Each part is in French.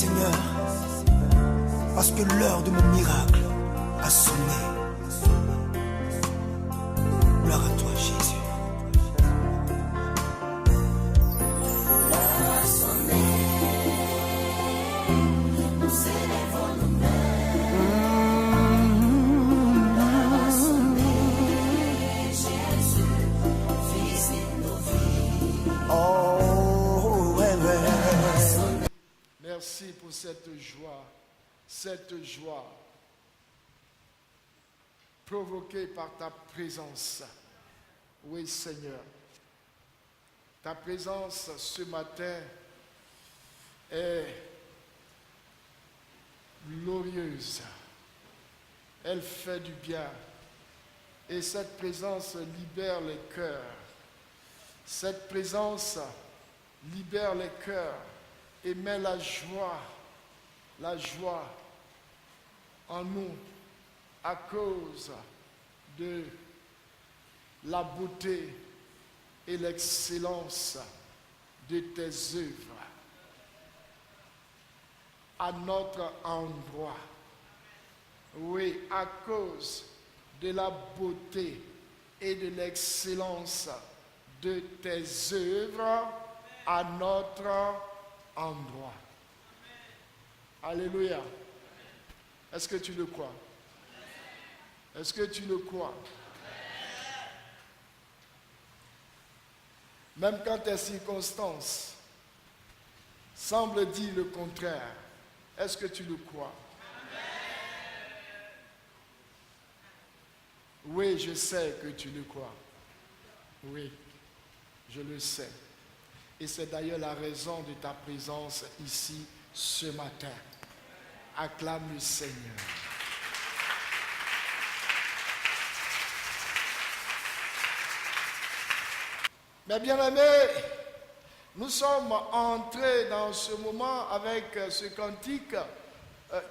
Seigneur, parce que l'heure de mon miracle a sonné. Gloire à toi, Jésus. L'heure a sonné, nous élevons nos mains. L'heure a sonné, Jésus, visite nos vies. Oh, ouais, ouais. Merci pour cette joie provoquée par ta présence. Oui, Seigneur, ta présence ce matin est glorieuse. Elle fait du bien. Et cette présence libère les cœurs. Cette présence libère les cœurs et met la joie en nous à cause de la beauté et l'excellence de tes œuvres à notre endroit. Oui, à cause de la beauté et de l'excellence de tes œuvres à notre endroit. Alléluia. Est-ce que tu le crois? Est-ce que tu le crois? Même quand tes circonstances semblent dire le contraire, est-ce que tu le crois? Oui, je sais que tu le crois. Oui, je le sais. Et c'est d'ailleurs la raison de ta présence ici ce matin. Acclame le Seigneur. Mes bien-aimés, nous sommes entrés dans ce moment avec ce cantique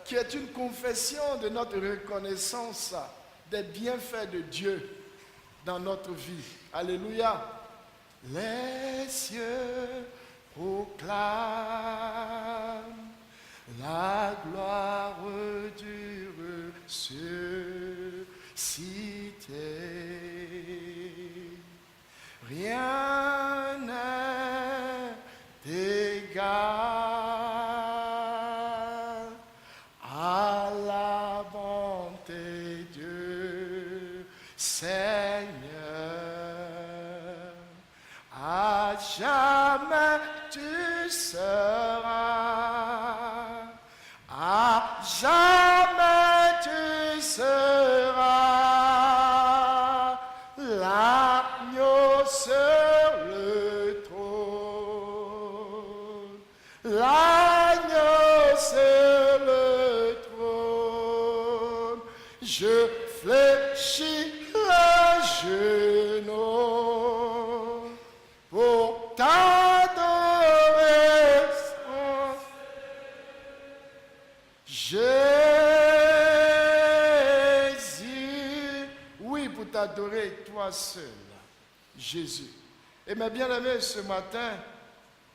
qui est une confession de notre reconnaissance des bienfaits de Dieu dans notre vie. Alléluia. Les cieux proclament la gloire du ressuscité. Rien n'est égal à la bonté de Seigneur. À jamais tu seras, à jamais tu seras l'agneau sur le trône, l'agneau sur le trône. Je fléchis le genou pour t'adorer. Jésus, oui, pour t'adorer toi seul, Jésus. Et mes bien-aimés, ce matin,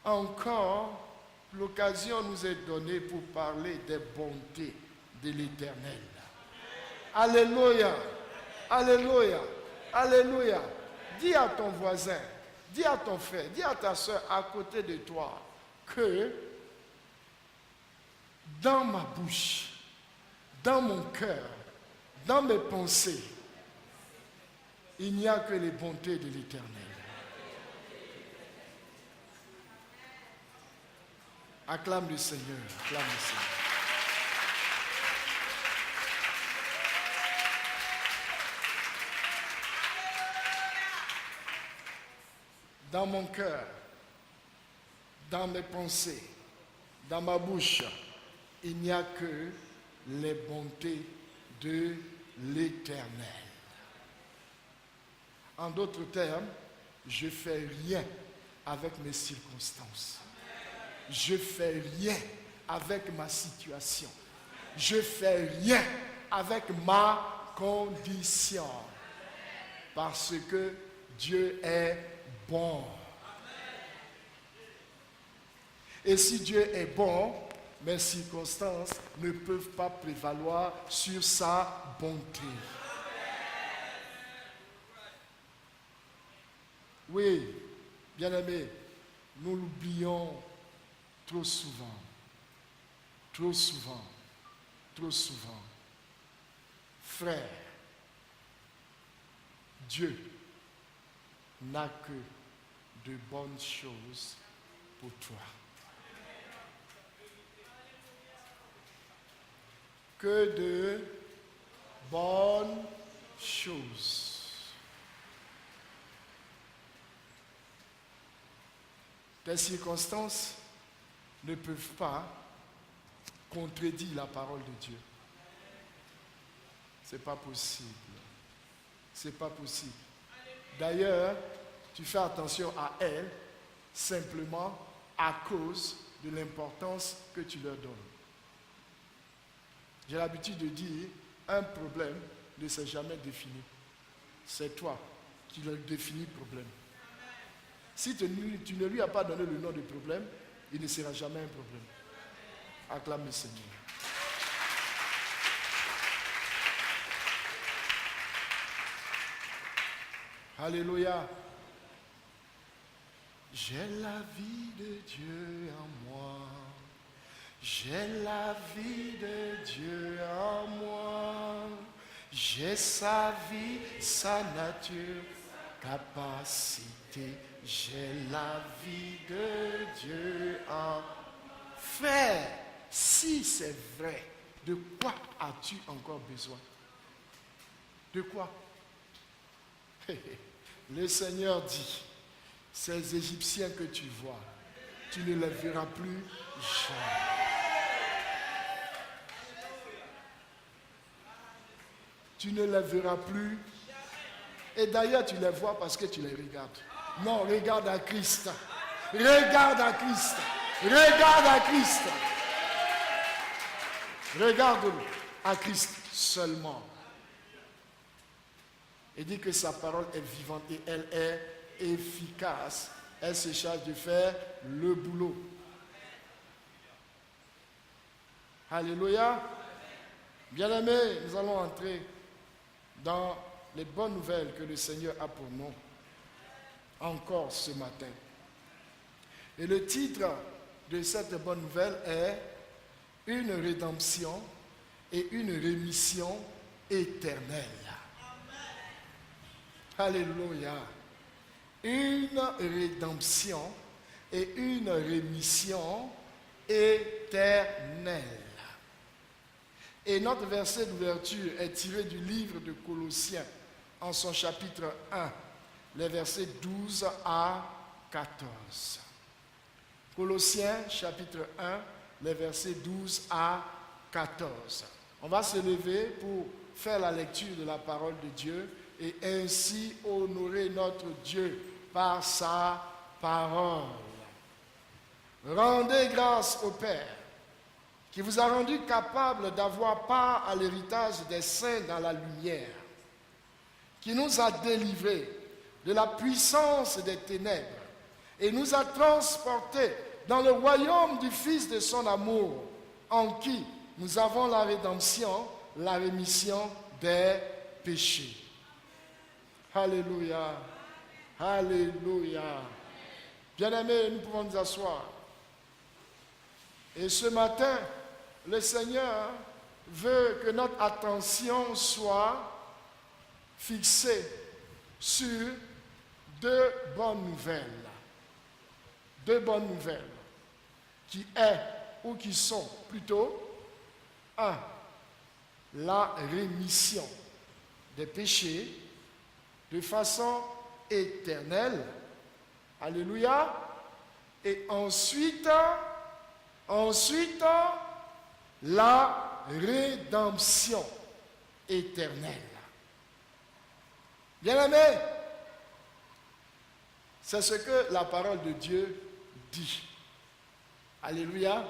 encore, l'occasion nous est donnée pour parler des bontés de l'Éternel. Alléluia, alléluia, alléluia. Dis à ton voisin, dis à ton frère, dis à ta soeur à côté de toi que dans ma bouche, dans mon cœur, dans mes pensées, il n'y a que les bontés de l'Éternel. Acclame le Seigneur, acclame le Seigneur. Dans mon cœur, dans mes pensées, dans ma bouche, il n'y a que les bontés de l'Éternel. En d'autres termes, je ne fais rien avec mes circonstances. Je ne fais rien avec ma situation. Je ne fais rien avec ma condition. Parce que Dieu est bon. Et si Dieu est bon, mes circonstances ne peuvent pas prévaloir sur sa bonté. Oui, bien-aimés, nous l'oublions trop souvent. Trop souvent. Trop souvent. Frère, Dieu n'a que de bonnes choses pour toi. Que de bonnes choses. Tes circonstances ne peuvent pas contredire la parole de Dieu. C'est pas possible. C'est pas possible. D'ailleurs, tu fais attention à elles simplement à cause de l'importance que tu leur donnes. J'ai l'habitude de dire, un problème ne s'est jamais défini. C'est toi qui le définis problème. Si tu ne lui as pas donné le nom de problème, il ne sera jamais un problème. Acclame le Seigneur. Alléluia. J'ai la vie de Dieu en moi. J'ai la vie de Dieu en moi. J'ai sa vie, sa nature, capacité. J'ai la vie de Dieu en moi. Frère, si c'est vrai, de quoi as-tu encore besoin? De quoi? Le Seigneur dit, ces Égyptiens que tu vois, tu ne les verras plus jamais. Tu ne les verras plus. Et d'ailleurs, tu les vois parce que tu les regardes. Non, regarde à Christ. Regarde à Christ. Regarde à Christ. Regarde à Christ seulement. Il dit que sa parole est vivante et elle est efficace. Elle se charge de faire le boulot. Alléluia. Bien-aimés, nous allons entrer dans les bonnes nouvelles que le Seigneur a pour nous encore ce matin. Et le titre de cette bonne nouvelle est « Une rédemption et une rémission éternelle ». Alléluia. Une rédemption et une rémission éternelle. Et notre verset d'ouverture est tiré du livre de Colossiens, en son chapitre 1, les versets 12 à 14. Colossiens, chapitre 1, les versets 12 à 14. On va se lever pour faire la lecture de la parole de Dieu et ainsi honorer notre Dieu par sa parole. Rendez grâce au Père, qui vous a rendu capable d'avoir part à l'héritage des saints dans la lumière, qui nous a délivrés de la puissance des ténèbres et nous a transportés dans le royaume du Fils de son amour, en qui nous avons la rédemption, la rémission des péchés. Alléluia. Alléluia. Bien-aimés, nous pouvons nous asseoir. Et ce matin, le Seigneur veut que notre attention soit fixée sur deux bonnes nouvelles. Deux bonnes nouvelles qui est ou qui sont plutôt la rémission des péchés de façon éternelle. Alléluia. Et ensuite, la rédemption éternelle. Bien-aimés, c'est ce que la parole de Dieu dit. Alléluia.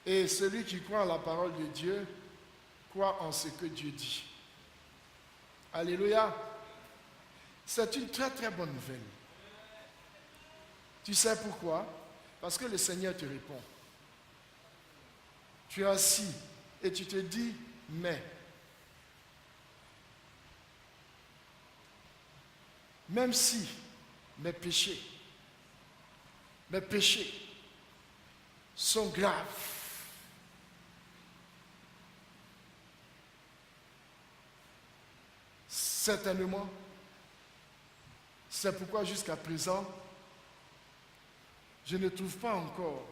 Et celui qui croit en la parole de Dieu croit en ce que Dieu dit. Alléluia. C'est une très très bonne nouvelle. Tu sais pourquoi? Parce que le Seigneur te répond. Tu es assis et tu te dis, mais même si mes péchés sont graves, certainement, c'est pourquoi jusqu'à présent, je ne trouve pas encore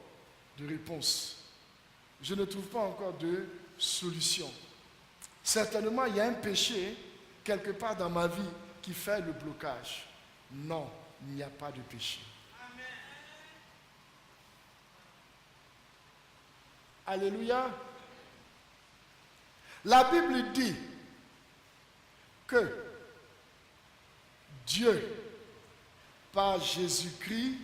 de réponse. Je ne trouve pas encore de solution. Certainement, il y a un péché quelque part dans ma vie qui fait le blocage. Non, il n'y a pas de péché. Amen. Alléluia. La Bible dit que Dieu, par Jésus-Christ,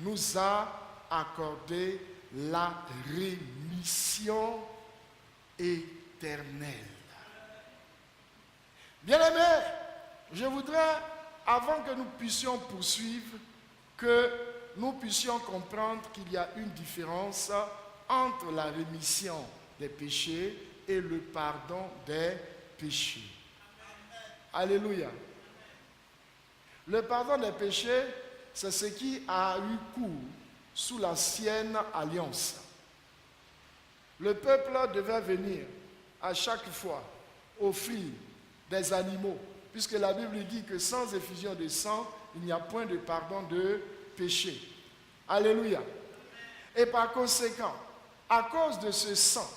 nous a accordé la rémission éternelle. Bien-aimés, je voudrais, avant que nous puissions poursuivre, que nous puissions comprendre qu'il y a une différence entre la rémission des péchés et le pardon des péchés. Alléluia. Le pardon des péchés, c'est ce qui a eu cours sous l'ancienne alliance. Le peuple devait venir à chaque fois offrir des animaux, puisque la Bible dit que sans effusion de sang, il n'y a point de pardon de péché. Alléluia. Et par conséquent, à cause de ce sang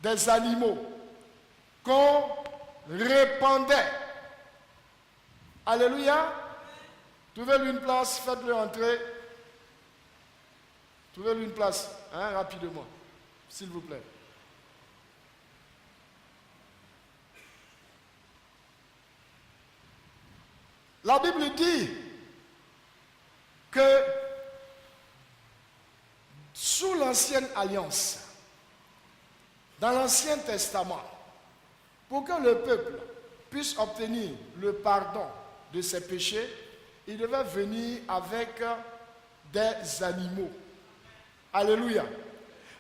des animaux qu'on répandait, alléluia, trouvez-lui une place, faites-le entrer. Trouvez-lui une place, rapidement, s'il vous plaît. La Bible dit que sous l'ancienne alliance, dans l'Ancien Testament, pour que le peuple puisse obtenir le pardon de ses péchés, il devait venir avec des animaux. Alléluia.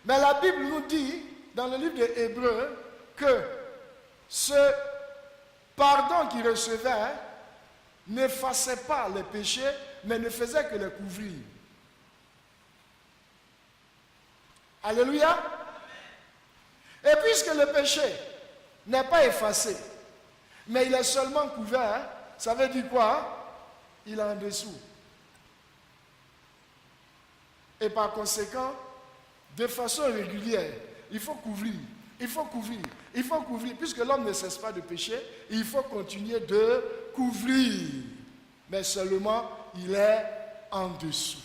Mais la Bible nous dit, dans le livre des Hébreux, que ce pardon qu'il recevait n'effaçait pas les péchés, mais ne faisait que les couvrir. Alléluia. Et puisque le péché n'est pas effacé, mais il est seulement couvert, ça veut dire quoi? Il est en dessous. Et par conséquent, de façon régulière, il faut couvrir, puisque l'homme ne cesse pas de pécher, il faut continuer de couvrir, mais seulement il est en dessous.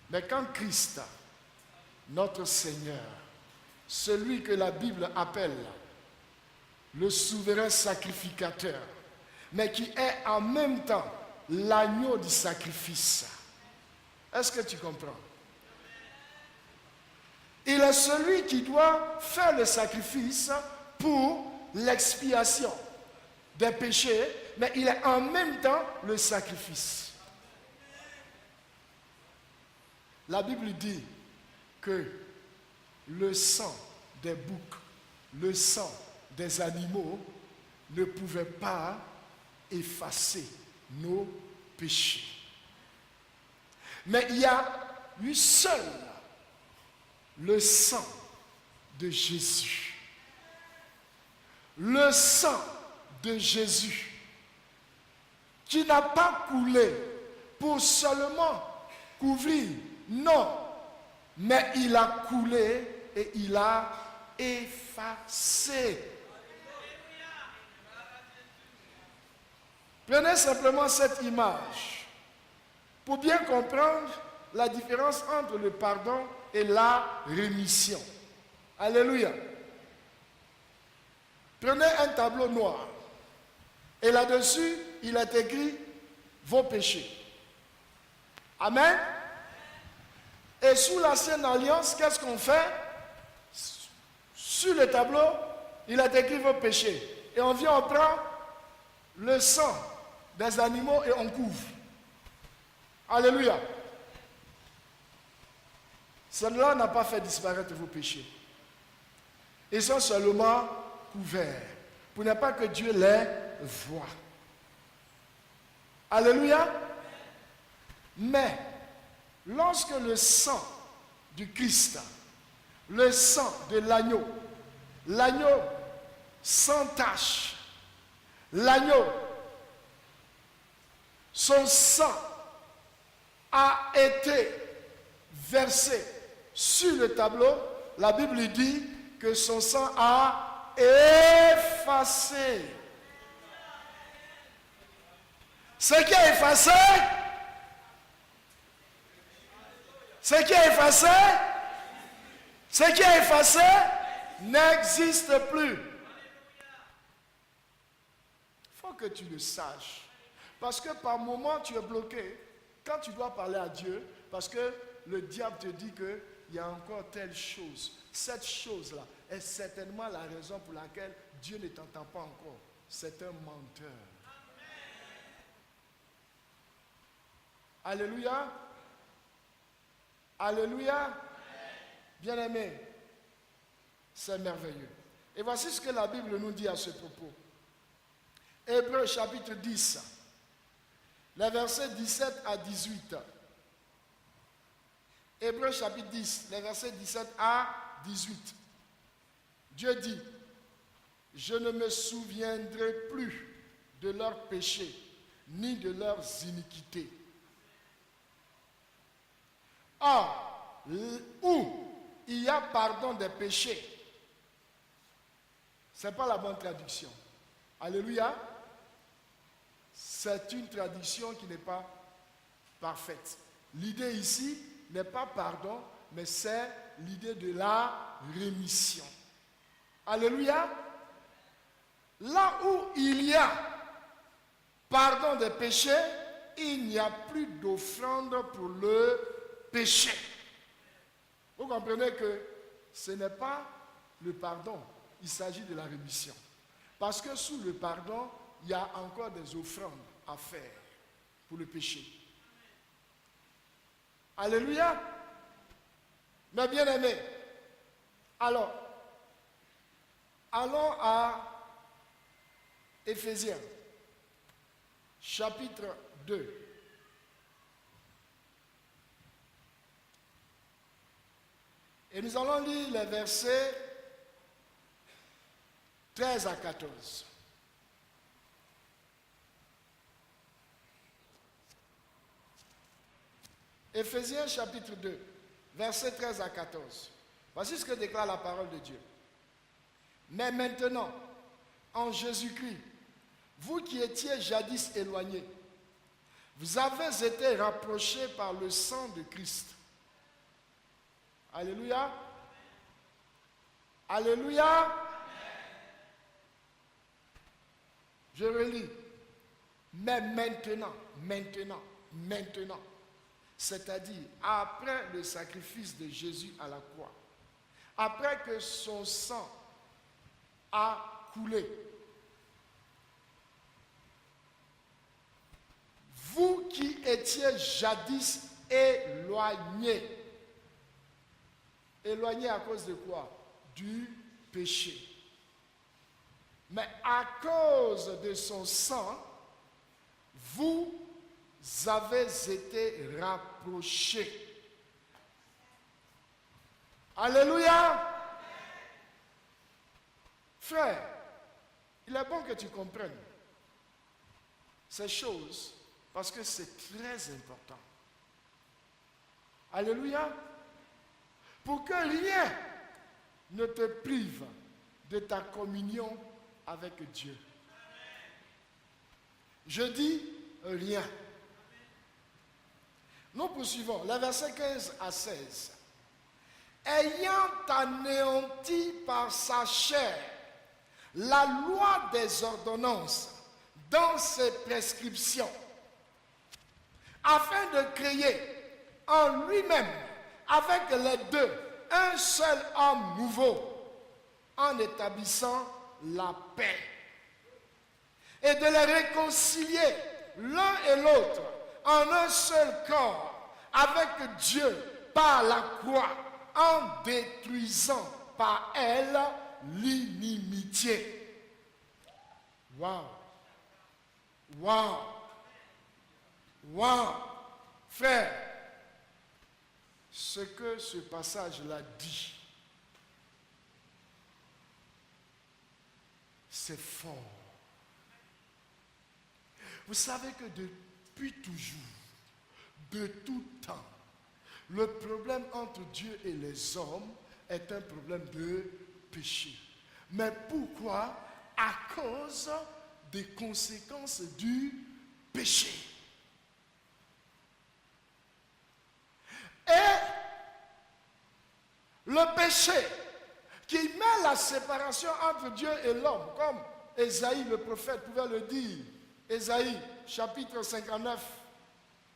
Mais quand Christ, notre Seigneur, celui que la Bible appelle le souverain sacrificateur, mais qui est en même temps l'agneau du sacrifice. Est-ce que tu comprends? Il est celui qui doit faire le sacrifice pour l'expiation des péchés, mais il est en même temps le sacrifice. La Bible dit que le sang des boucs, le sang des animaux ne pouvait pas effacer nos péchés. Mais il y a eu seul le sang de Jésus. Le sang de Jésus qui n'a pas coulé pour seulement couvrir, non, mais il a coulé et il a effacé. Prenez simplement cette image pour bien comprendre la différence entre le pardon et la rémission. Alléluia. Prenez un tableau noir et là-dessus, il est écrit vos péchés. Amen. Et sous l'ancienne alliance, qu'est-ce qu'on fait? Sur le tableau, il est écrit vos péchés. Et on vient, on prend le sang des animaux et on couvre. Alléluia. Cela n'a pas fait disparaître vos péchés. Ils sont seulement couverts pour ne pas que Dieu les voie. Alléluia. Mais lorsque le sang du Christ, le sang de l'agneau sans tache, l'agneau, son sang a été versé sur le tableau, la Bible dit que son sang a effacé. Ce qui est effacé, n'existe plus. Il faut que tu le saches. Parce que par moment, tu es bloqué quand tu dois parler à Dieu, parce que le diable te dit qu'il y a encore telle chose. Cette chose-là est certainement la raison pour laquelle Dieu ne t'entend pas encore. C'est un menteur. Alléluia. Alléluia. Bien-aimé, c'est merveilleux. Et voici ce que la Bible nous dit à ce propos. Hébreux chapitre 10, les versets 17 à 18. Hébreux chapitre 10, les versets 17 à 18. Dieu dit, je ne me souviendrai plus de leurs péchés, ni de leurs iniquités. Or, où il y a pardon des péchés, ce n'est pas la bonne traduction. Alléluia. C'est une traduction qui n'est pas parfaite. L'idée ici n'est pas pardon, mais c'est l'idée de la rémission. Alléluia. Là où il y a pardon des péchés, il n'y a plus d'offrande pour le péché. Vous comprenez que ce n'est pas le pardon, il s'agit de la rémission. Parce que sous le pardon, il y a encore des offrandes à faire pour le péché. Alléluia. Mes bien-aimés, alors, allons à Éphésiens, chapitre 2. Et nous allons lire les versets 13 à 14. Éphésiens chapitre 2, versets 13 à 14. Voici ce que déclare la parole de Dieu. Mais maintenant, en Jésus-Christ, vous qui étiez jadis éloignés, vous avez été rapprochés par le sang de Christ. Alléluia. Alléluia. Je relis. Mais maintenant, c'est-à-dire après le sacrifice de Jésus à la croix, après que son sang a coulé, vous qui étiez jadis éloignés à cause de quoi? Du péché. Mais à cause de son sang, vous avez été rapprochés. Alléluia. Frère, il est bon que tu comprennes ces choses parce que c'est très important. Alléluia. Pour que rien ne te prive de ta communion avec Dieu. Je dis rien. Nous poursuivons, les versets 15 à 16. Ayant anéanti par sa chair la loi des ordonnances dans ses prescriptions, afin de créer en lui-même, avec les deux, un seul homme nouveau, en établissant la paix, et de les réconcilier l'un et l'autre en un seul corps avec Dieu par la croix, en détruisant par elle l'inimitié. Waouh! Waouh! Waouh! Frère, ce que ce passage-là dit, c'est fort. Vous savez que depuis toujours, de tout temps, le problème entre Dieu et les hommes est un problème de péché. Mais pourquoi? À cause des conséquences du péché. Et le péché qui met la séparation entre Dieu et l'homme, comme Ésaïe le prophète pouvait le dire, Ésaïe chapitre 59,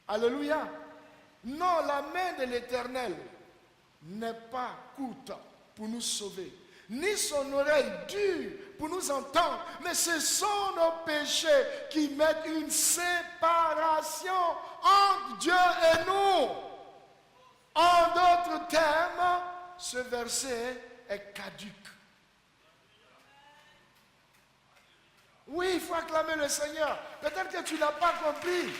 alléluia. Non, la main de l'Éternel n'est pas courte pour nous sauver, ni son oreille dure pour nous entendre, mais ce sont nos péchés qui mettent une séparation entre Dieu et nous. En d'autres termes, ce verset est caduc. Oui, il faut acclamer le Seigneur. Peut-être que tu n'as pas compris.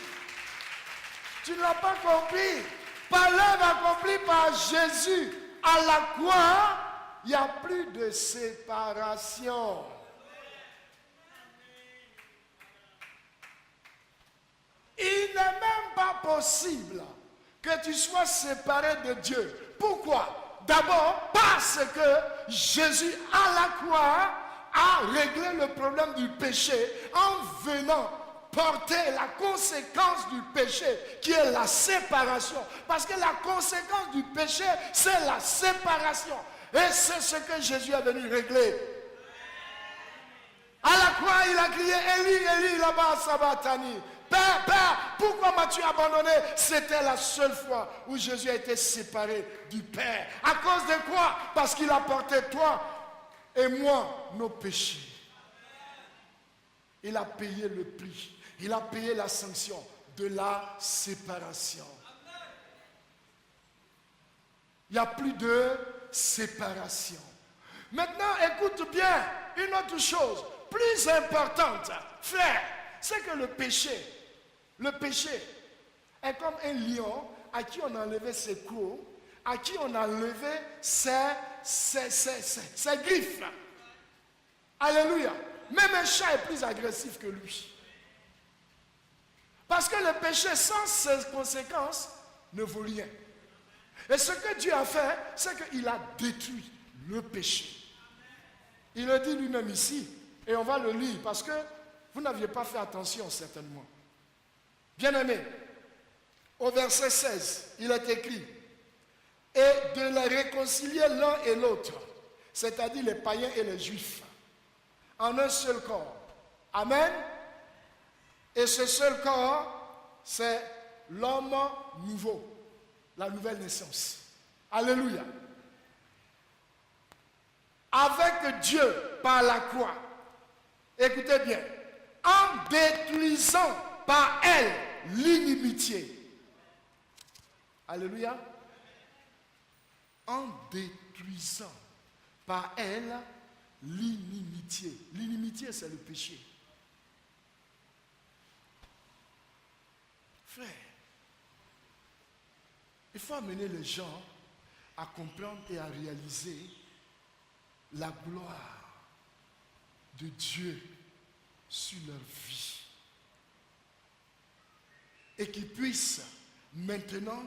Tu ne l'as pas compris. Par l'œuvre accomplie par Jésus à la croix, il n'y a plus de séparation. Il n'est même pas possible que tu sois séparé de Dieu. Pourquoi? D'abord parce que Jésus à la croix a réglé le problème du péché en venant porter la conséquence du péché qui est la séparation. Parce que la conséquence du péché, c'est la séparation. Et c'est ce que Jésus est venu régler. À la croix, il a crié Élie, Élie, là-bas, Sabatani. Père, Père, pourquoi m'as-tu abandonné? C'était la seule fois où Jésus a été séparé du Père. À cause de quoi? Parce qu'il a porté toi et moi nos péchés. Il a payé le prix. Il a payé la sanction de la séparation. Il n'y a plus de séparation. Maintenant, écoute bien une autre chose plus importante, frère, c'est que le péché est comme un lion à qui on a enlevé ses crocs, à qui on a enlevé ses griffes. Alléluia. Même un chat est plus agressif que lui. Parce que le péché sans ses conséquences ne vaut rien. Et ce que Dieu a fait, c'est qu'il a détruit le péché. Il le dit lui-même ici, et on va le lire parce que vous n'aviez pas fait attention certainement. Bien-aimé, au verset 16, il est écrit « Et de les réconcilier l'un et l'autre, c'est-à-dire les païens et les juifs, en un seul corps. » Amen. Et ce seul corps, c'est l'homme nouveau, la nouvelle naissance. Alléluia. Avec Dieu par la croix. Écoutez bien. En détruisant par elle l'inimitié. Alléluia. En détruisant par elle l'inimitié. L'inimitié, c'est le péché. Frère, il faut amener les gens à comprendre et à réaliser la gloire de Dieu sur leur vie. Et qu'ils puissent maintenant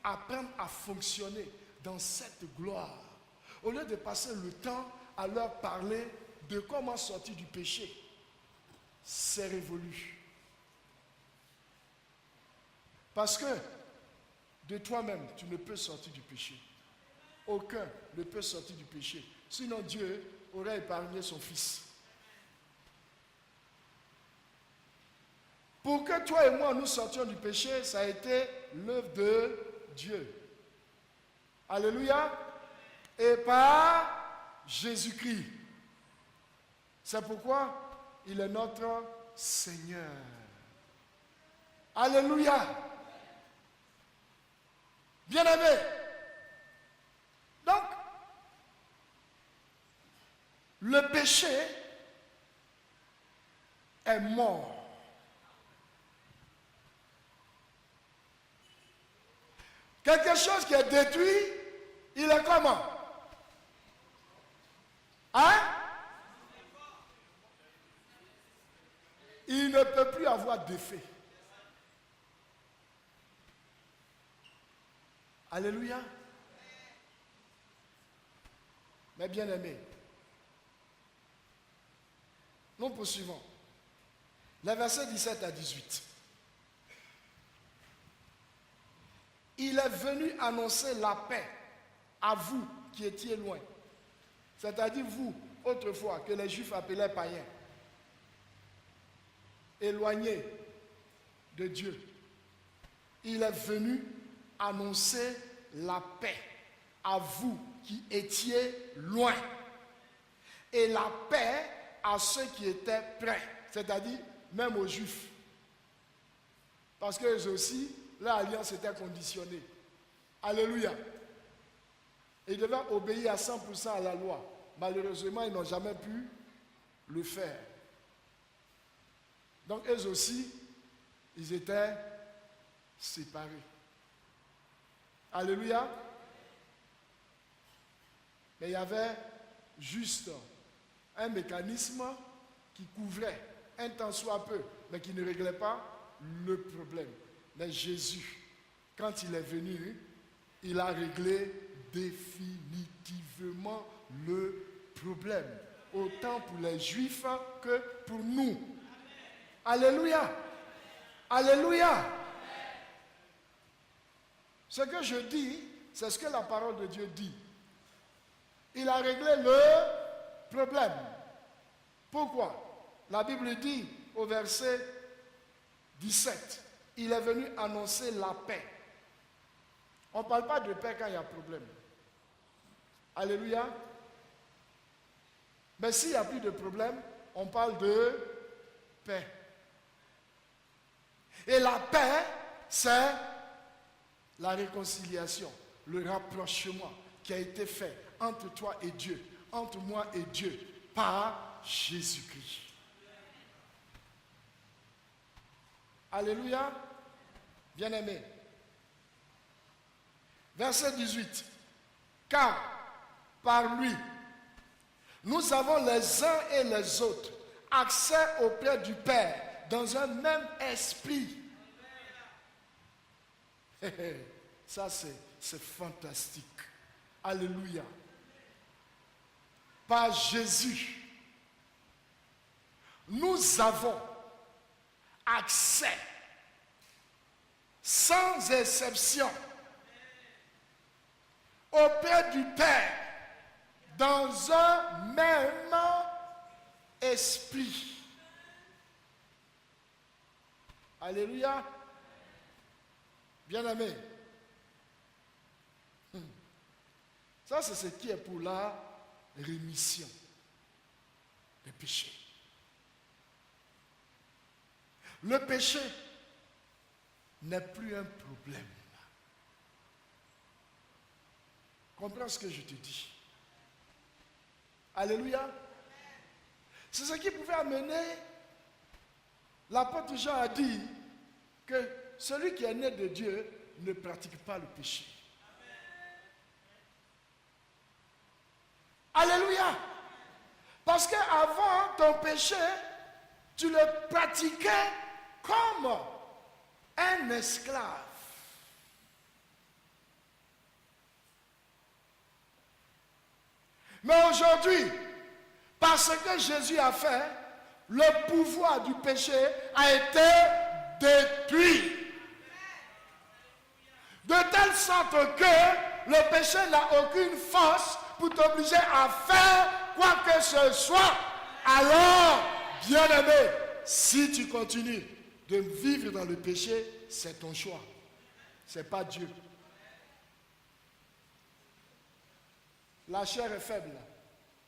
apprendre à fonctionner dans cette gloire. Au lieu de passer le temps à leur parler de comment sortir du péché, c'est révolu. Parce que de toi-même, tu ne peux sortir du péché. Aucun ne peut sortir du péché. Sinon Dieu aurait épargné son Fils. Pour que toi et moi nous sortions du péché, ça a été l'œuvre de Dieu. Alléluia. Et par Jésus-Christ. C'est pourquoi il est notre Seigneur. Alléluia. Bien-aimés, donc, le péché est mort. Quelque chose qui est détruit, il est comment? Hein? Il ne peut plus avoir d'effet. Alléluia. Mais bien aimés, nous poursuivons. Les versets 17 à 18. Il est venu annoncer la paix à vous qui étiez loin. C'est-à-dire vous, autrefois, que les Juifs appelaient païens. Éloignés de Dieu. Il est venu annoncer la paix à vous qui étiez loin. Et la paix à ceux qui étaient près. C'est-à-dire même aux Juifs. Parce qu'eux aussi, leur alliance était conditionnée. Alléluia. Ils devaient obéir à 100% à la loi. Malheureusement, ils n'ont jamais pu le faire. Donc, eux aussi, ils étaient séparés. Alléluia. Mais il y avait juste un mécanisme qui couvrait un temps soit peu, mais qui ne réglait pas le problème. Mais Jésus, quand il est venu, il a réglé définitivement le problème. Autant pour les Juifs que pour nous. Alléluia. Alléluia. Ce que je dis, c'est ce que la parole de Dieu dit. Il a réglé le problème. Pourquoi? La Bible dit au verset 17, il est venu annoncer la paix. On ne parle pas de paix quand il y a problème. Alléluia. Mais s'il n'y a plus de problème, on parle de paix. Et la paix, c'est la réconciliation, le rapprochement qui a été fait entre toi et Dieu, entre moi et Dieu, par Jésus-Christ. Alléluia. Bien-aimé. Verset 18. Car par lui, nous avons les uns et les autres accès auprès du Père dans un même esprit. Ça, c'est fantastique. Alléluia. Par Jésus, nous avons accès, sans exception, auprès du Père, dans un même esprit. Alléluia. Bien-aimé. Ça, c'est ce qui est pour la rémission des péchés. Le péché n'est plus un problème. Comprends ce que je te dis. Alléluia. C'est ce qui pouvait amener l'apôtre Jean à dire que celui qui est né de Dieu ne pratique pas le péché. Alléluia. Parce qu'avant ton péché, tu le pratiquais comme un esclave. Mais aujourd'hui, parce que Jésus a fait, le pouvoir du péché a été détruit. De telle sorte que le péché n'a aucune force pour t'obliger à faire quoi que ce soit. Alors, bien-aimé, si tu continues de vivre dans le péché, c'est ton choix. Ce n'est pas Dieu. La chair est faible.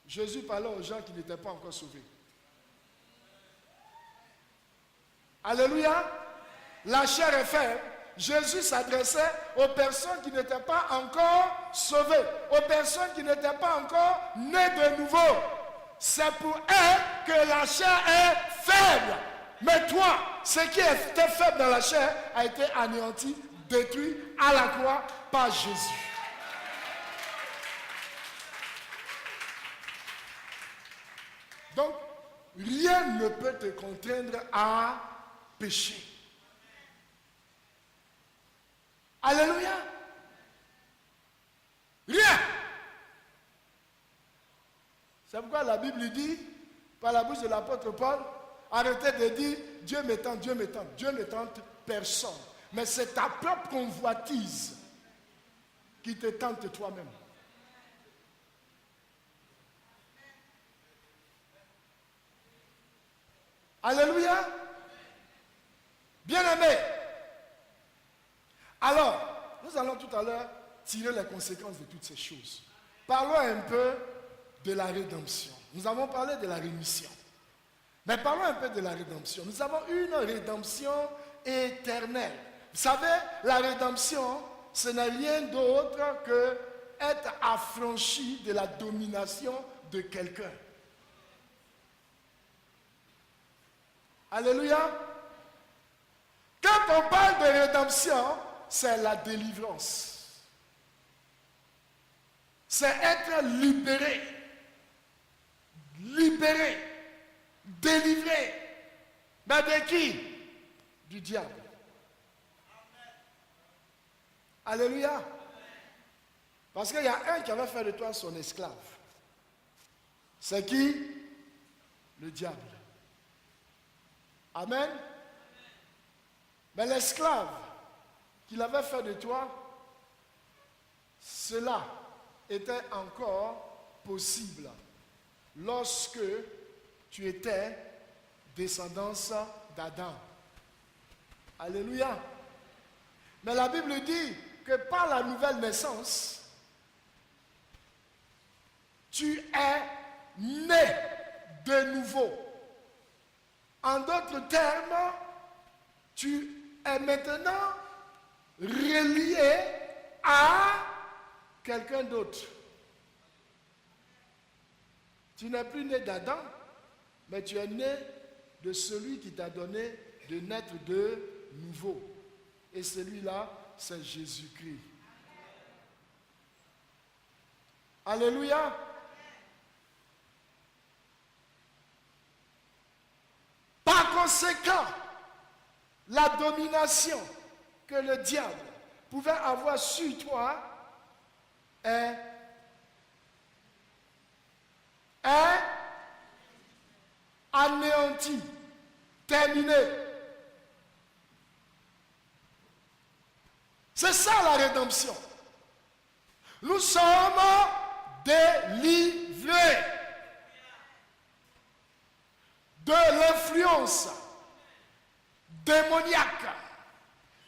Jésus parlait aux gens qui n'étaient pas encore sauvés. Alléluia. La chair est faible. Jésus s'adressait aux personnes qui n'étaient pas encore sauvées, aux personnes qui n'étaient pas encore nées de nouveau. C'est pour elles que la chair est faible. Mais toi, ce qui était faible dans la chair a été anéanti, détruit à la croix par Jésus. Donc, rien ne peut te contraindre à pécher. Alléluia. Rien. C'est pourquoi la Bible dit, par la bouche de l'apôtre Paul, arrêtez de dire Dieu me tente, Dieu me tente. Dieu ne tente personne. Mais c'est ta propre convoitise qui te tente toi-même. Alléluia. Bien-aimé. Alors, nous allons tout à l'heure tirer les conséquences de toutes ces choses. Parlons un peu de la rédemption. Nous avons parlé de la rémission. Mais parlons un peu de la rédemption. Nous avons une rédemption éternelle. Vous savez, la rédemption, ce n'est rien d'autre que être affranchi de la domination de quelqu'un. Alléluia. Quand on parle de rédemption, c'est la délivrance. C'est être libéré. Libéré. Délivré. Mais de qui? Du diable. Alléluia. Parce qu'il y a un qui avait fait de toi son esclave. C'est qui? Le diable. Amen. Mais l'esclave qu'il avait fait de toi, cela était encore possible lorsque tu étais descendance d'Adam. Alléluia. Mais la Bible dit que par la nouvelle naissance, tu es né de nouveau. En d'autres termes, tu es maintenant relié à quelqu'un d'autre. Tu n'es plus né d'Adam, mais tu es né de celui qui t'a donné de naître de nouveau. Et celui-là, c'est Jésus-Christ. Alléluia. Par conséquent, la domination que le diable pouvait avoir sur toi est anéantie, terminée. C'est ça la rédemption. Nous sommes délivrés de l'influence démoniaque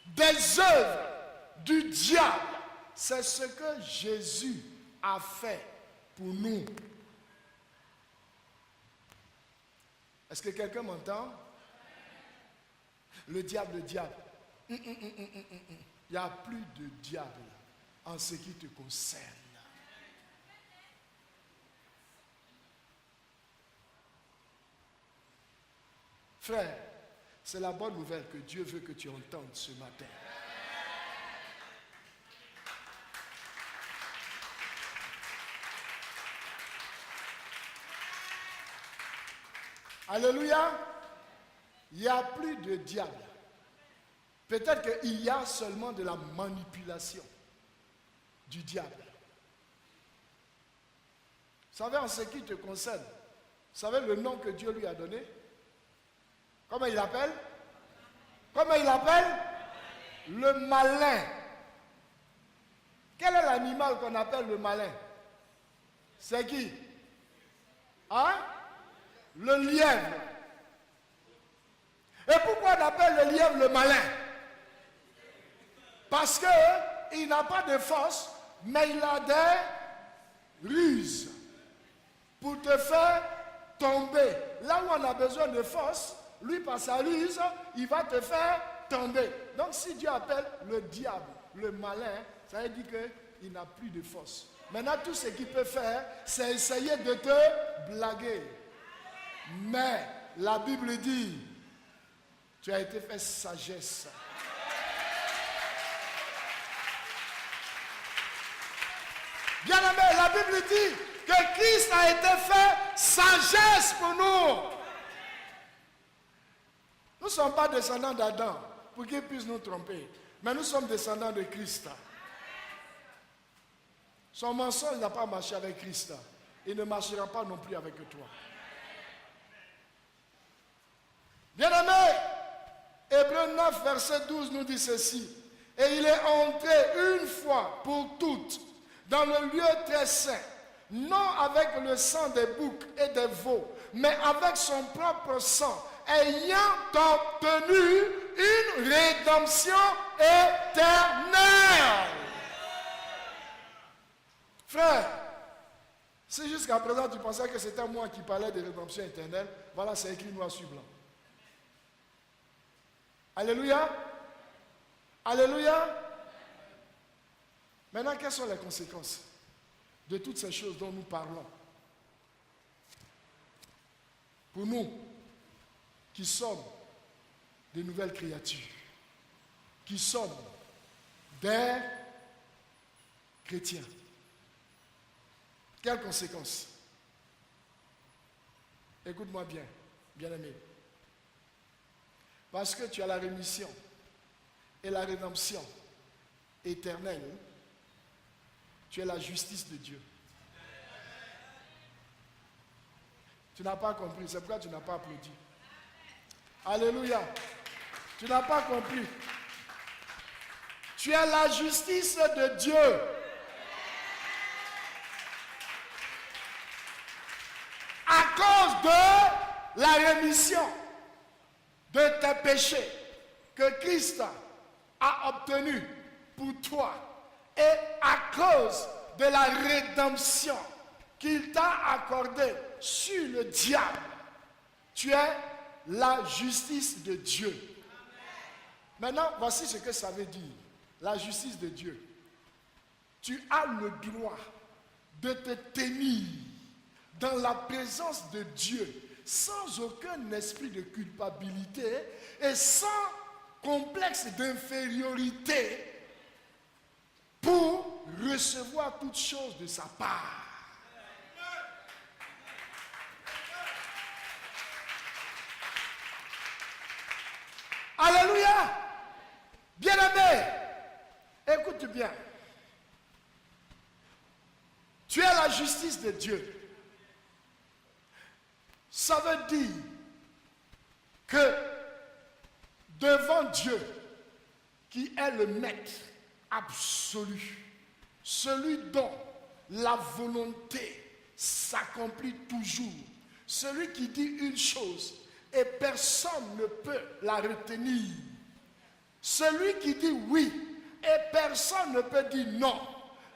des œuvres du diable. C'est ce que Jésus a fait pour nous. Est-ce que quelqu'un m'entend? Le diable. Il n'y a plus de diable en ce qui te concerne. Frère, c'est la bonne nouvelle que Dieu veut que tu entendes ce matin. Alléluia. Il n'y a plus de diable. Peut-être qu'il y a seulement de la manipulation du diable. Vous savez, en ce qui te concerne, vous savez le nom que Dieu lui a donné? Comment il appelle? Comment il appelle? Le malin. Quel est l'animal qu'on appelle le malin? C'est qui? Hein? Le lièvre. Et pourquoi on appelle le lièvre le malin? Parce qu'il n'a pas de force, mais il a des ruses pour te faire tomber. Là où on a besoin de force, lui par sa ruse, il va te faire tomber. Donc si Dieu appelle le diable, le malin, ça veut dire qu'il n'a plus de force. Maintenant, tout ce qu'il peut faire, c'est essayer de te blaguer. Mais la Bible dit, tu as été fait sagesse. Bien-aimé, la Bible dit que Christ a été fait sagesse pour nous. Nous ne sommes pas descendants d'Adam pour qu'il puisse nous tromper. Mais nous sommes descendants de Christ. Son mensonge n'a pas marché avec Christ. Il ne marchera pas non plus avec toi. Bien-aimé, Hébreux 9, verset 12 nous dit ceci. Et il est entré une fois pour toutes dans le lieu très saint, non avec le sang des boucs et des veaux, mais avec son propre sang, ayant obtenu une rédemption éternelle. Frère, si jusqu'à présent tu pensais que c'était moi qui parlais de rédemption éternelle, voilà, c'est écrit noir sur blanc. Alléluia. Alléluia. Maintenant, quelles sont les conséquences de toutes ces choses dont nous parlons? Pour nous, qui sommes des nouvelles créatures, qui sommes des chrétiens. Quelles conséquences? Écoute-moi bien, bien-aimé. Parce que tu as la rémission et la rédemption éternelle, tu es la justice de Dieu. Tu n'as pas compris, c'est pourquoi tu n'as pas applaudi. Alléluia. Tu n'as pas compris. Tu es la justice de Dieu. À cause de la rémission de tes péchés que Christ a obtenu pour toi et à cause de la rédemption qu'il t'a accordée sur le diable, tu es la justice de Dieu. Maintenant, voici ce que ça veut dire, la justice de Dieu. Tu as le droit de te tenir dans la présence de Dieu sans aucun esprit de culpabilité et sans complexe d'infériorité pour recevoir toutes choses de sa part. Alléluia! Bien-aimé, écoute bien. Tu es la justice de Dieu. Ça veut dire que devant Dieu, qui est le maître absolu, celui dont la volonté s'accomplit toujours, celui qui dit une chose et personne ne peut la retenir, celui qui dit oui et personne ne peut dire non.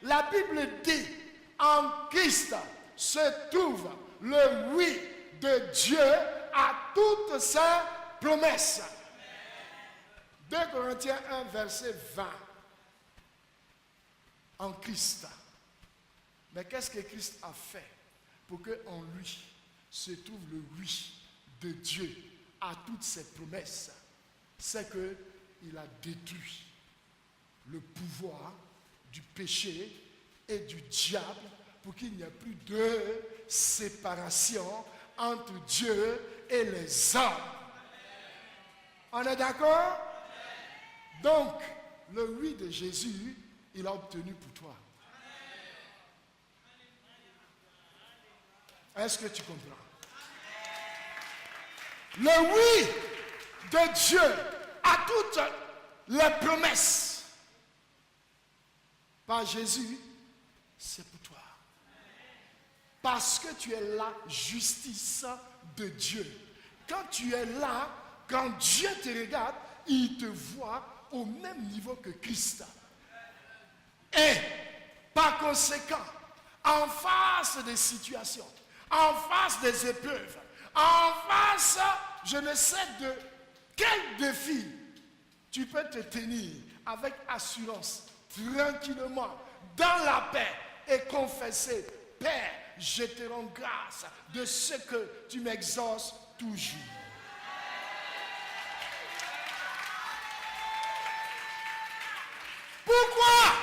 La Bible dit, en Christ se trouve le oui de Dieu à toutes ses promesses. 2 Corinthiens 1, verset 20. En Christ. Mais qu'est-ce que Christ a fait pour qu'en lui se trouve le oui de Dieu à toutes ses promesses? C'est qu'il a détruit le pouvoir du péché et du diable pour qu'il n'y ait plus de séparation entre Dieu et les hommes. On est d'accord? Donc, le oui de Jésus, il a obtenu pour toi. Est-ce que tu comprends? Le oui de Dieu à toutes les promesses par Jésus, c'est pour toi. Parce que tu es la justice de Dieu. Quand tu es là, quand Dieu te regarde, il te voit au même niveau que Christ. Et par conséquent, en face des situations, en face des épreuves, en face, je ne sais de quel défi tu peux te tenir avec assurance, tranquillement, dans la paix et confesser, Père, je te rends grâce de ce que tu m'exauces toujours. Pourquoi?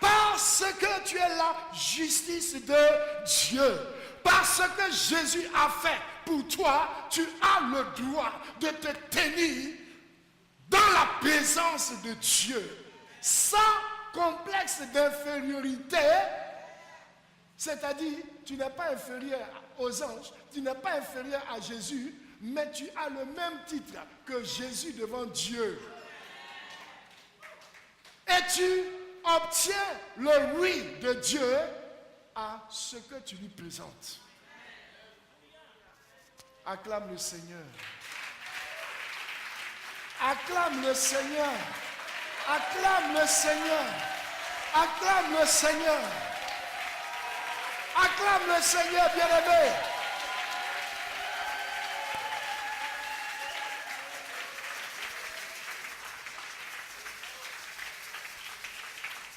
Parce que tu es la justice de Dieu. Parce que Jésus a fait pour toi, tu as le droit de te tenir dans la présence de Dieu, sans complexe d'infériorité. C'est-à-dire, tu n'es pas inférieur aux anges, tu n'es pas inférieur à Jésus, mais tu as le même titre que Jésus devant Dieu. Et tu obtiens le oui de Dieu à ce que tu lui présentes. Acclame le Seigneur. Acclame le Seigneur. Acclame le Seigneur. Acclame le Seigneur. Acclame le Seigneur, bien-aimé.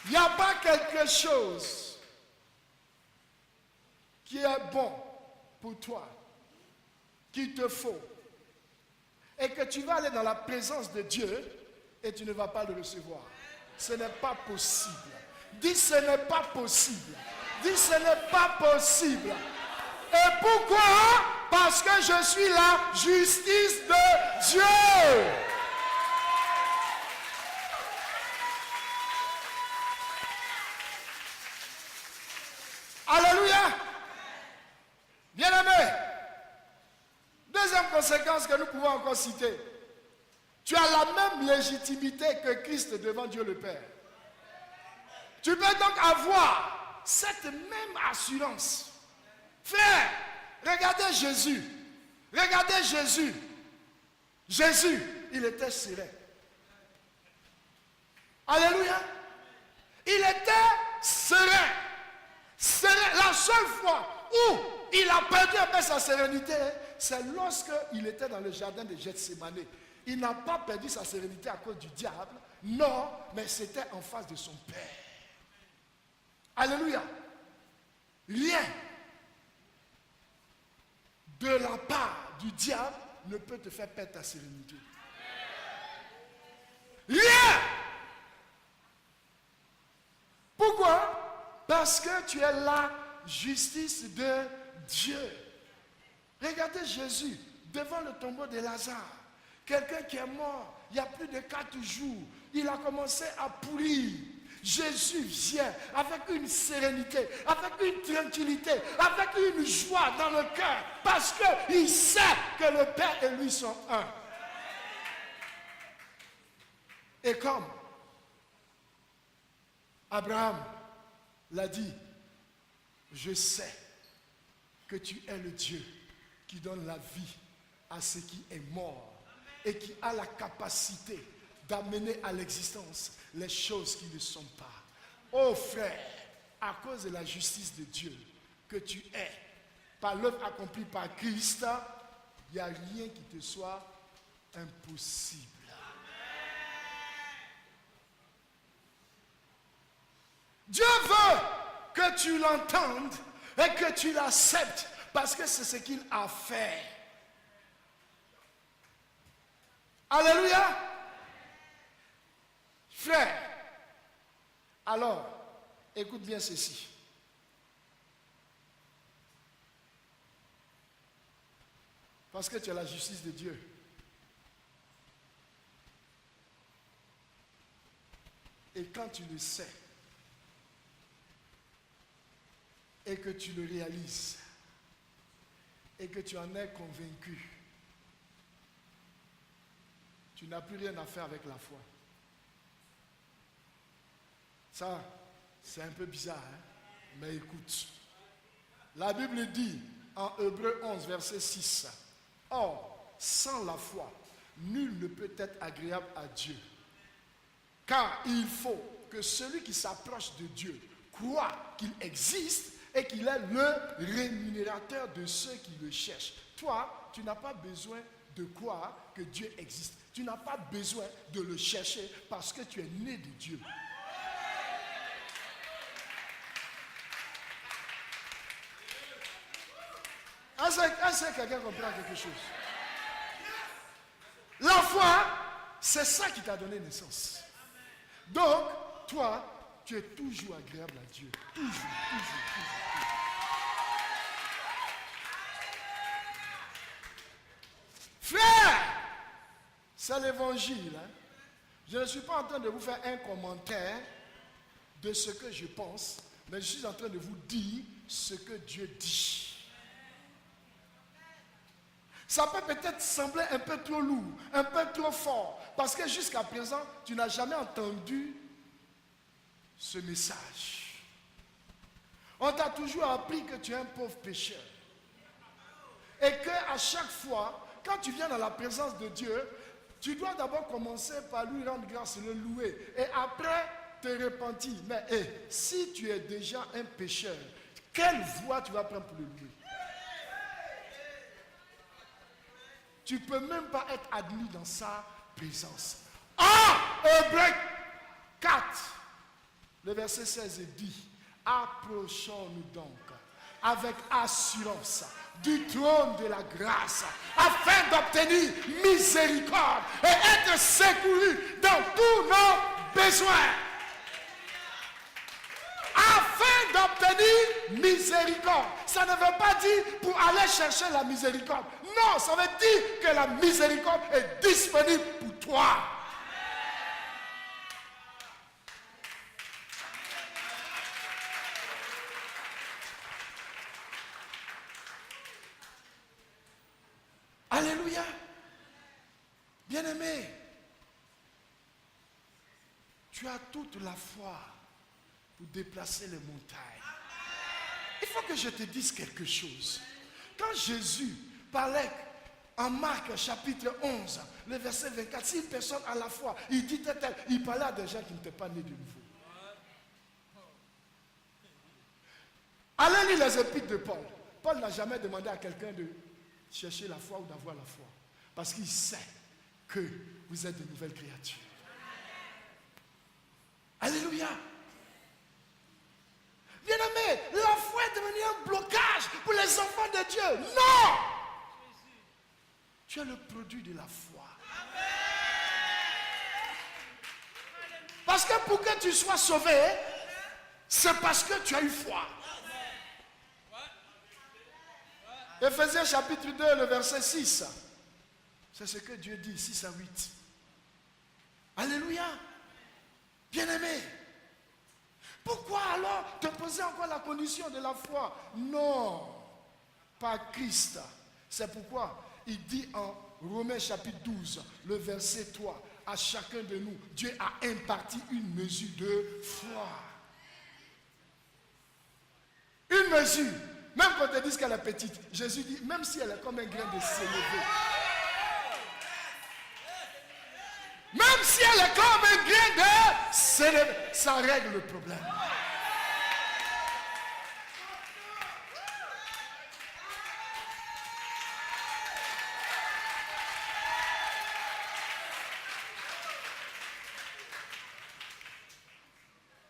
Il n'y a pas quelque chose qui est bon pour toi, qu'il te faut, et que tu vas aller dans la présence de Dieu et tu ne vas pas le recevoir. Ce n'est pas possible. Dis, ce n'est pas possible. Dis, ce n'est pas possible. Et pourquoi? Parce que je suis la justice de Dieu. Alléluia. Bien-aimé, deuxième conséquence que nous pouvons encore citer. Tu as la même légitimité que Christ devant Dieu le Père. Tu peux donc avoir cette même assurance. Frère, regardez Jésus. Regardez Jésus. Jésus, il était serein. Alléluia. Il était serein. La seule fois où il a perdu un peu sa sérénité, c'est lorsqu'il était dans le jardin de Gethsémane. Il n'a pas perdu sa sérénité à cause du diable, non, mais c'était en face de son Père. Alléluia. Rien de la part du diable ne peut te faire perdre ta sérénité. Rien. Pourquoi? Parce que tu es la justice de Dieu. Regardez Jésus devant le tombeau de Lazare. Quelqu'un qui est mort il y a plus de 4 jours. Il a commencé à pourrir. Jésus vient avec une sérénité, avec une tranquillité, avec une joie dans le cœur. Parce qu'il sait que le Père et lui sont un. Et comme Abraham l'a dit, je sais que tu es le Dieu qui donne la vie à ce qui est mort et qui a la capacité d'amener à l'existence les choses qui ne sont pas. Oh frère, à cause de la justice de Dieu que tu es, par l'œuvre accomplie par Christ, il n'y a rien qui te soit impossible. Dieu veut que tu l'entendes et que tu l'acceptes parce que c'est ce qu'il a fait. Alléluia. Frère, alors, écoute bien ceci. Parce que tu as la justice de Dieu. Et quand tu le sais, et que tu le réalises, et que tu en es convaincu, tu n'as plus rien à faire avec la foi. Ça, c'est un peu bizarre, hein? Mais écoute. La Bible dit en Hébreux 11, verset 6, « Or, sans la foi, nul ne peut être agréable à Dieu. Car il faut que celui qui s'approche de Dieu croit qu'il existe et qu'il est le rémunérateur de ceux qui le cherchent. » Toi, tu n'as pas besoin de croire que Dieu existe. Tu n'as pas besoin de le chercher parce que tu es né de Dieu. Est-ce que quelqu'un comprend quelque chose? La foi, c'est ça qui t'a donné naissance. Donc, toi, tu es toujours agréable à Dieu. Toujours. Frère, c'est l'évangile. Hein? Je ne suis pas en train de vous faire un commentaire de ce que je pense, mais je suis en train de vous dire ce que Dieu dit. Ça peut peut-être sembler un peu trop lourd, un peu trop fort, parce que jusqu'à présent, tu n'as jamais entendu ce message. On t'a toujours appris que tu es un pauvre pécheur. Et qu'à chaque fois, quand tu viens dans la présence de Dieu, tu dois d'abord commencer par lui rendre grâce et le louer. Et après, te repentir. Mais si tu es déjà un pécheur, quelle voie tu vas prendre pour le louer? Tu ne peux même pas être admis dans sa présence. Hébreux 4, le verset 16 dit, approchons-nous donc avec assurance du trône de la grâce, afin d'obtenir miséricorde et être secourus dans tous nos besoins. Afin d'obtenir miséricorde. Ça ne veut pas dire pour aller chercher la miséricorde. Non, ça veut dire que la miséricorde est disponible pour toi. Alléluia. Bien-aimé, tu as toute la foi pour déplacer les montagnes. Il faut que je te dise quelque chose. Quand Jésus parlait en Marc chapitre 11, le verset 24, si une personne a la foi, il dit tel, il parlait à des gens qui n'étaient pas nés de nouveau. Allez lire les épîtres de Paul. Paul n'a jamais demandé à quelqu'un de chercher la foi ou d'avoir la foi. Parce qu'il sait que vous êtes de nouvelles créatures. Alléluia. Bien-aimé, la foi est devenue un blocage pour les enfants de Dieu. Non! Tu es le produit de la foi. Parce que pour que tu sois sauvé, c'est parce que tu as eu foi. Éphésiens chapitre 2, le verset 6. C'est ce que Dieu dit, 6 à 8. Alléluia. Bien-aimé. Pourquoi alors te poser encore la condition de la foi? Non, pas Christ. C'est pourquoi il dit en Romains chapitre 12, le verset 3, à chacun de nous, Dieu a imparti une mesure de foi. Une mesure. Même quand on te dit qu'elle est petite, Jésus dit, même si elle est comme un grain de sénévé. Même si elle est comme un grain de sénévé, ça règle le problème.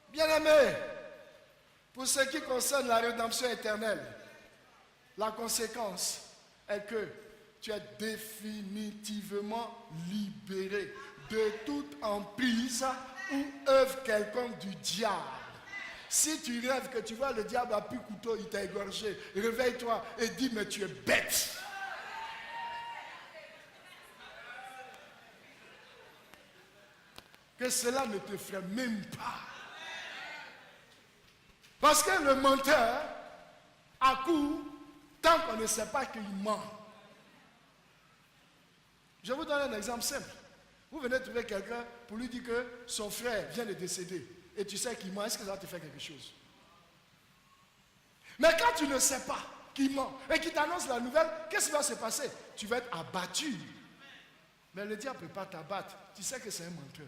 Bien-aimé, pour ce qui concerne la rédemption éternelle, la conséquence est que tu es définitivement libéré de toute emprise ou œuvre quelconque du diable. Si tu rêves que tu vois le diable à plus couteau, il t'a égorgé, réveille-toi et dis, mais tu es bête. Que cela ne te ferait même pas. Parce que le menteur accourt tant qu'on ne sait pas qu'il ment. Je vous donne un exemple simple. Vous venez trouver quelqu'un pour lui dire que son frère vient de décéder et tu sais qu'il ment, est-ce que ça va te faire quelque chose? Mais quand tu ne sais pas qu'il ment et qu'il t'annonce la nouvelle, qu'est-ce qui va se passer? Tu vas être abattu. Mais le diable ne peut pas t'abattre. Tu sais que c'est un menteur.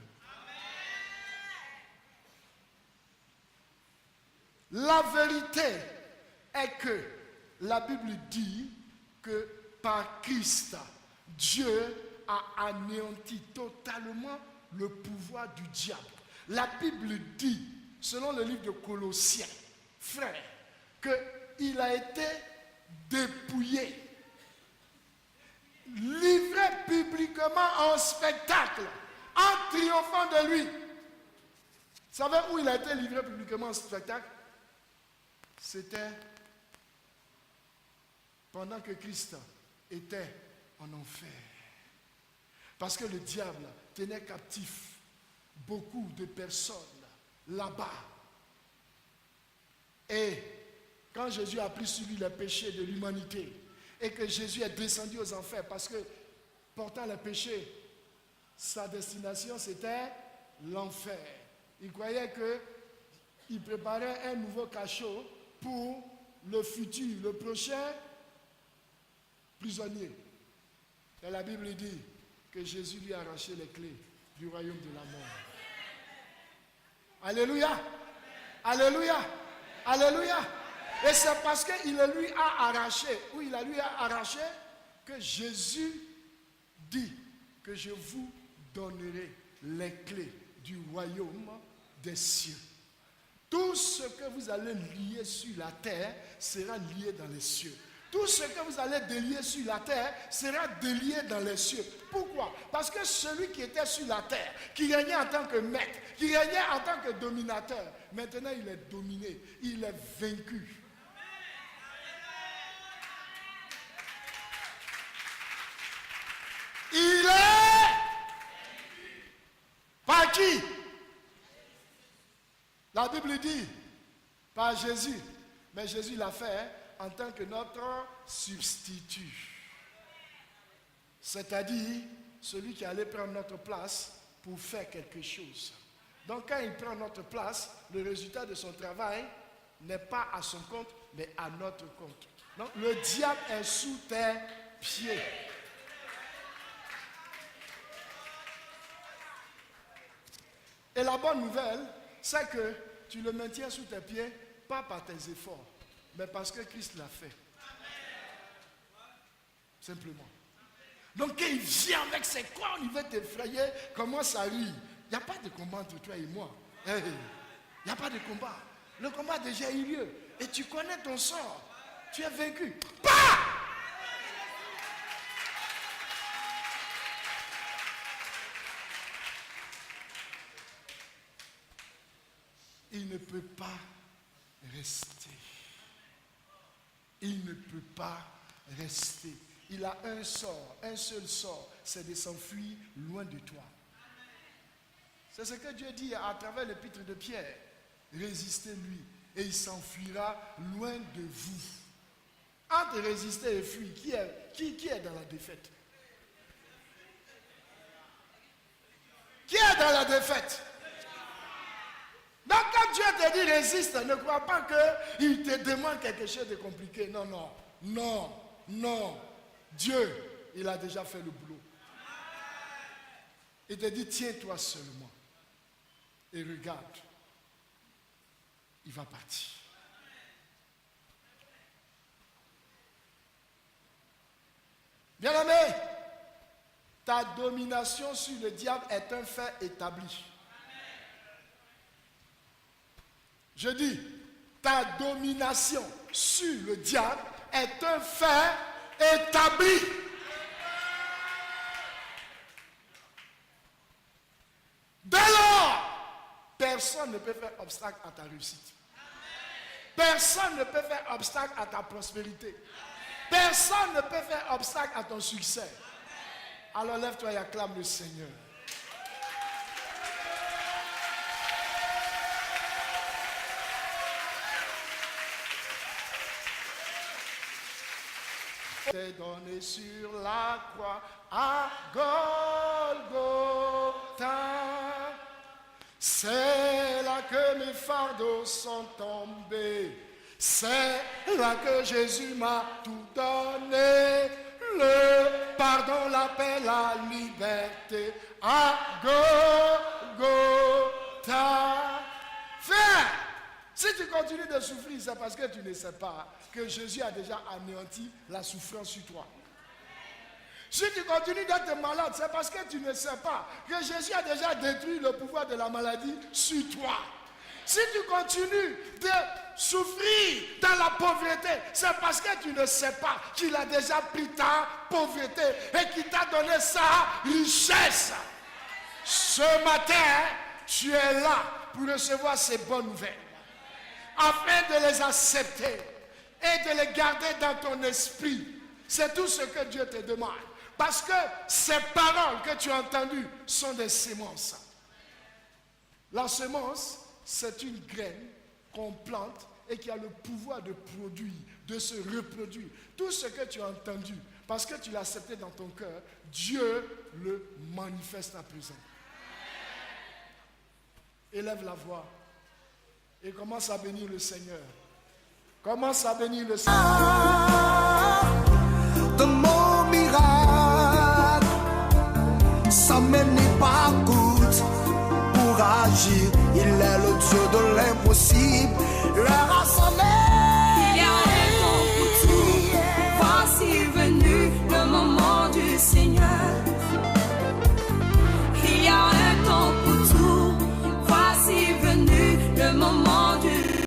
La vérité est que la Bible dit que par Christ, Dieu a anéanti totalement le pouvoir du diable. La Bible dit, selon le livre de Colossiens, frère, qu'il a été dépouillé, livré publiquement en spectacle, en triomphant de lui. Vous savez où il a été livré publiquement en spectacle? C'était pendant que Christ était en enfer. Parce que le diable tenait captif beaucoup de personnes là-bas. Et quand Jésus a pris sur lui les péchés de l'humanité et que Jésus est descendu aux enfers parce que portant les péchés, sa destination c'était l'enfer. Il croyait qu'il préparait un nouveau cachot pour le futur, le prochain prisonnier. Et la Bible dit que Jésus lui a arraché les clés du royaume de la mort. Alléluia! Alléluia! Alléluia! Et c'est parce qu'il lui a arraché, ou il lui a arraché, que Jésus dit que je vous donnerai les clés du royaume des cieux. Tout ce que vous allez lier sur la terre sera lié dans les cieux. Tout ce que vous allez délier sur la terre sera délié dans les cieux. Pourquoi? Parce que celui qui était sur la terre, qui régnait en tant que maître, qui régnait en tant que dominateur, maintenant il est dominé, il est vaincu. Il est par qui? La Bible dit par Jésus. Mais Jésus l'a fait en tant que notre substitut. C'est-à-dire celui qui allait prendre notre place pour faire quelque chose. Donc quand il prend notre place, le résultat de son travail n'est pas à son compte, mais à notre compte. Donc le diable est sous tes pieds. Et la bonne nouvelle, c'est que tu le maintiens sous tes pieds, pas par tes efforts, mais parce que Christ l'a fait. Simplement. Donc quand il vient avec ses cornes, il veut t'effrayer, commence à rire. Il n'y a pas de combat entre toi et moi. Il n'y a pas de combat. Le combat a déjà eu lieu. Et tu connais ton sort. Tu es vaincu. Bah! Il ne peut pas rester. Il ne peut pas rester. Il a un sort, un seul sort, c'est de s'enfuir loin de toi. C'est ce que Dieu dit à travers l'épître de Pierre. Résistez-lui et il s'enfuira loin de vous. Entre résister et fuir, qui est dans la défaite? Qui est dans la défaite? Donc quand Dieu te dit résiste, ne crois pas qu'il te demande quelque chose de compliqué. Non, non, non, non. Dieu, il a déjà fait le boulot. Il te dit tiens-toi seulement. Et regarde, il va partir. Bien-aimé, ta domination sur le diable est un fait établi. Je dis, ta domination sur le diable est un fait établi. Dès lors, personne ne peut faire obstacle à ta réussite. Personne ne peut faire obstacle à ta prospérité. Personne ne peut faire obstacle à ton succès. Alors lève-toi et acclame le Seigneur. T'es donné sur la croix à Golgotha. C'est là que mes fardeaux sont tombés. C'est là que Jésus m'a tout donné. Le pardon, la paix, la liberté à Golgotha. Frère, si tu continues de souffrir, c'est parce que tu ne sais pas que Jésus a déjà anéanti la souffrance sur toi. Si tu continues d'être malade, c'est parce que tu ne sais pas que Jésus a déjà détruit le pouvoir de la maladie sur toi. Si tu continues de souffrir dans la pauvreté, c'est parce que tu ne sais pas qu'il a déjà pris ta pauvreté et qu'il t'a donné sa richesse. Ce matin, tu es là pour recevoir ces bonnes nouvelles, afin de les accepter et de les garder dans ton esprit. C'est tout ce que Dieu te demande. Parce que ces paroles que tu as entendues sont des semences. La semence, c'est une graine qu'on plante et qui a le pouvoir de produire, de se reproduire. Tout ce que tu as entendu, parce que tu l'as accepté dans ton cœur, Dieu le manifeste à présent. Élève la voix et commence à bénir le Seigneur. Commence à bénir le Seigneur. De mon miracle, ça n'est pas coûte pour agir. Il est le Dieu de l'impossible. Le rassembler.